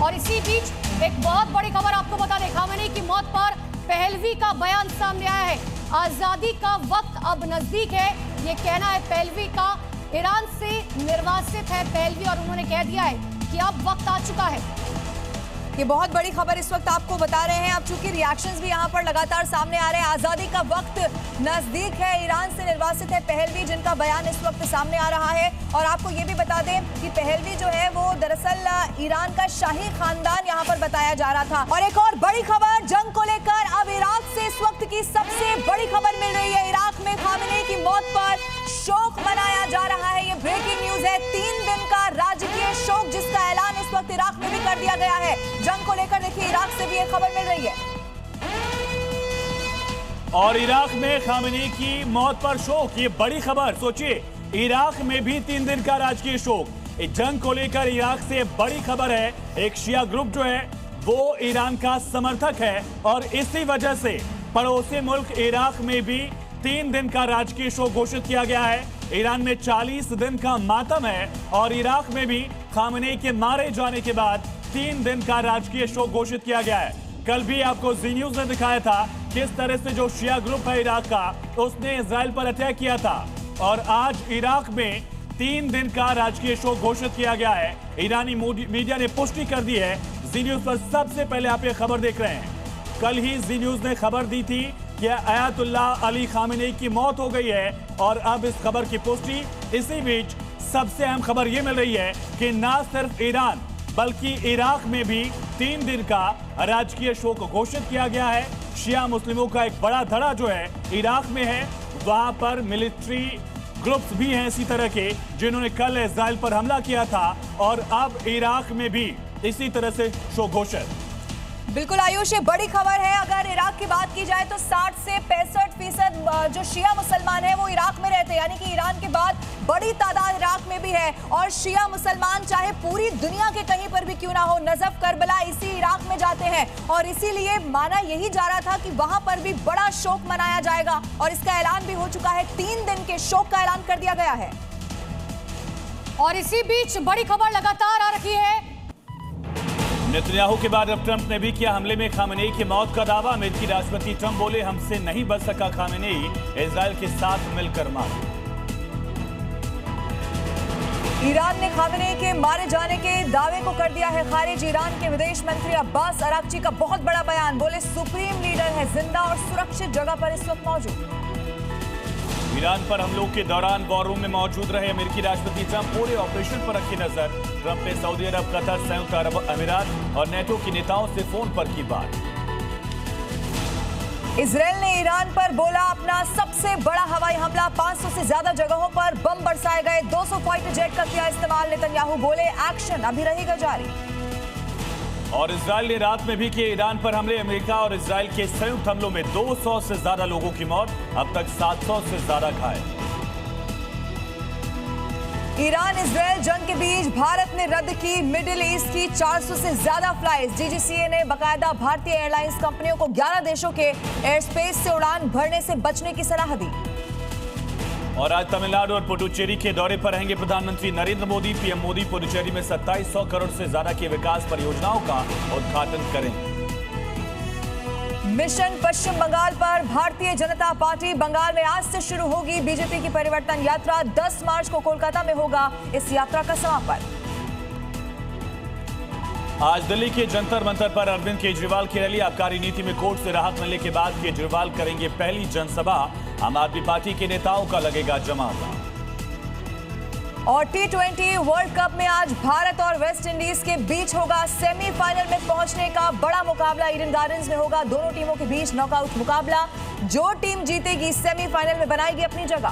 और इसी बीच एक बहुत बड़ी खबर आपको बता दें, खामेनी की मौत पर पहलवी का बयान सामने आया है। आजादी का वक्त अब नजदीक है, ये कहना है पहलवी का। ईरान से निर्वासित है पहलवी और उन्होंने कह दिया है कि अब वक्त आ चुका है। ये बहुत बड़ी खबर इस वक्त आपको बता रहे हैं। अब चूंकि रिएक्शंस भी यहाँ पर लगातार सामने आ रहे हैं, आजादी का वक्त नजदीक है। ईरान से निर्वासित है पहलवी, जिनका बयान इस वक्त सामने आ रहा है। और आपको ये भी बता दें कि पहलवी जो है वो दरअसल ईरान का शाही खानदान यहाँ पर बताया जा रहा था। और एक और बड़ी खबर जंग को लेकर, अब इराक से इस वक्त की सबसे बड़ी खबर मिल रही है। इराक में खामेनी की मौत पर शोक मनाया जा रहा है। ये ब्रेकिंग न्यूज है, 3 दिन का राजकीय शोक जिसका ऐलान इस वक्त इराक में भी कर दिया गया है। जंग को लेकर देखिए इराक से भी एक खबर मिल रही है। और इराक में खामेनी की मौत पर शोक, ये बड़ी खबर। सोचिए, इराक में भी 3 दिन का राजकीय शोक। जंग को लेकर इराक से बड़ी खबर है। एक शिया ग्रुप जो है वो ईरान का समर्थक है और इसी वजह से पड़ोसी मुल्क इराक में भी 3 दिन का राजकीय शोक घोषित किया गया है। ईरान में 40 दिन का मातम है और इराक में भी खामेनी के मारे जाने के बाद 3 दिन का राजकीय शोक घोषित किया गया है। कल भी आपको जी न्यूज ने दिखाया था किस तरह से जो शिया ग्रुप है इराक का, उसने इजराइल पर अटैक किया था। और आज इराक में 3 दिन का राजकीय शोक घोषित किया गया है। ईरानी मीडिया ने पुष्टि कर दी है। जी न्यूज पर सबसे पहले आप ये खबर देख रहे हैं। कल ही जी न्यूज ने खबर दी थी कि अयातुल्लाह अली खामेनी की मौत हो गई है और अब इस खबर की पुष्टि। इसी बीच सबसे अहम खबर यह मिल रही है कि न सिर्फ ईरान बल्कि इराक में भी 3 दिन का राजकीय शोक घोषित किया गया है। शिया मुस्लिमों का एक बड़ा धड़ा जो है इराक में है, वहां पर मिलिट्री ग्रुप्स भी हैं इसी तरह के, जिन्होंने कल इजराइल पर हमला किया था और अब इराक में भी इसी तरह से शोक घोषित। बिल्कुल आयुष, ये बड़ी खबर है। अगर इराक की बात की जाए तो 60 से 65% जो शिया मुसलमान हैं वो इराक में रहते हैं, यानी कि ईरान के बाद बड़ी तादाद इराक में भी है। और शिया मुसलमान चाहे पूरी दुनिया के कहीं पर भी क्यों ना हो, नजफ करबला इसी इराक में जाते हैं। और इसीलिए माना यही जा रहा था कि वहां पर भी बड़ा शोक मनाया जाएगा और इसका ऐलान भी हो चुका है। 3 दिन के शोक का ऐलान कर दिया गया है। और इसी बीच बड़ी खबर लगातार आ रही है। नेतन्याहू के बाद अब ट्रंप ने भी किया हमले में खामेनी की मौत का दावा। अमेरिकी राष्ट्रपति ट्रंप बोले, हमसे नहीं बच सका खामेनी, इजराइल के साथ मिलकर मारा। ईरान ने खामेनी के मारे जाने के दावे को कर दिया है खारिज। ईरान के विदेश मंत्री अब्बास अराक्ची का बहुत बड़ा बयान, बोले सुप्रीम लीडर है जिंदा और सुरक्षित जगह पर इस वक्त मौजूद। ईरान पर हमलों के दौरान वॉर रूम में मौजूद रहे अमेरिकी राष्ट्रपति ट्रंप, पूरे ऑपरेशन पर रखी नजर। ट्रंप ने सऊदी अरब, कतर, संयुक्त अरब अमीरात और नेटो के नेताओं से फोन पर की बात। इजराइल ने ईरान पर बोला अपना सबसे बड़ा हवाई हमला, 500 से ज्यादा जगहों पर बम बरसाए गए, 200 फाइटर जेट का किया इस्तेमाल। नेतन्याहू बोले एक्शन अभी रहेगा जारी। और इजराइल ने रात में भी किए ईरान पर हमले। अमेरिका और इजराइल के संयुक्त हमलों में 200 से ज्यादा लोगों की मौत, अब तक 700 से ज्यादा घायल। ईरान इजराइल जंग के बीच भारत ने रद्द की मिडिल ईस्ट की 400 से ज्यादा फ्लाइट्स। डीजीसीए ने बाकायदा भारतीय एयरलाइंस कंपनियों को 11 देशों के एयर स्पेस से उड़ान भरने से बचने की सलाह दी। और आज तमिलनाडु और पुडुचेरी के दौरे पर रहेंगे प्रधानमंत्री नरेंद्र मोदी। पीएम मोदी पुडुचेरी में 2700 करोड़ से ज्यादा की विकास परियोजनाओं का उद्घाटन करेंगे। मिशन पश्चिम बंगाल पर भारतीय जनता पार्टी, बंगाल में आज से शुरू होगी बीजेपी की परिवर्तन यात्रा। 10 मार्च को कोलकाता में होगा इस यात्रा का समापन। आज दिल्ली के जंतर मंतर पर अरविंद केजरीवाल की रैली। आबकारी नीति में कोर्ट से राहत मिलने के बाद केजरीवाल करेंगे पहली जनसभा। आम आदमी पार्टी के नेताओं का लगेगा जमावड़ा। और T20 वर्ल्ड कप में आज भारत और वेस्ट इंडीज के बीच होगा सेमीफाइनल में पहुंचने का बड़ा मुकाबला। ईडन गार्डन्स में होगा दोनों टीमों के बीच नॉकआउट मुकाबला। जो टीम जीतेगी सेमीफाइनल में बनाएगी अपनी जगह।